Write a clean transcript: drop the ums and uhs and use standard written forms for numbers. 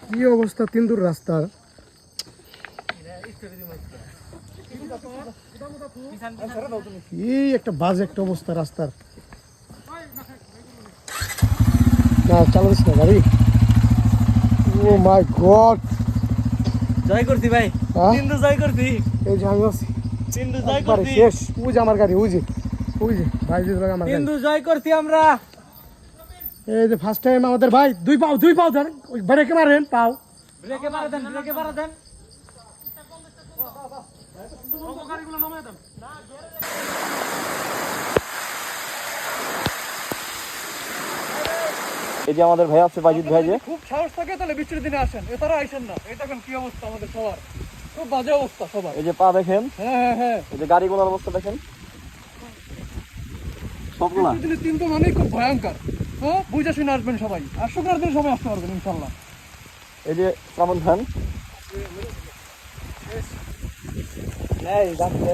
কি অবস্থা তিনদুর রাস্তার। এই একটা বাজে একটা অবস্থা রাস্তার। না চালাচ্ছি না গাড়ি। ও মাই গড, জয় করছি ভাই, তিনদু জয় করছি। এই যে আমি আছি তিনদু জয় করছি, শেষ। ওই যে আমার গাড়ি, ওই যে ভাই আমার তিনদু জয় করছি আমরা। এই যে ফার্স্ট টাইম আমাদের ভাই দুই পাও ধরেন, ব্রেকে মারেন, পাও ব্রেকে মারা দেন, ব্রেকে মারা দেন। এই যে আমাদের ভাই আছে বাজিদ ভাই, যে খুব সাহস থাকে তাহলে বৃষ্টির দিনে আসেন, এছাড়া আইসেন না। এই দেখেন কি অবস্থা আমাদের সবার, খুব বাজে অবস্থা সবার। এই যে পা দেখেন, হ্যাঁ এই যে গাড়িগুলোর অবস্থা দেখেন সবগুলা। কিন্তু মানে খুব ভয়ঙ্কর। হ্যাঁ বুঝে শুনে আসবেন সবাই, আর শুক্রবার দিন সবাই আসতে পারবেন ইনশাল্লাহ। এই যে শ্রাবণ ভান এই যাচ্ছে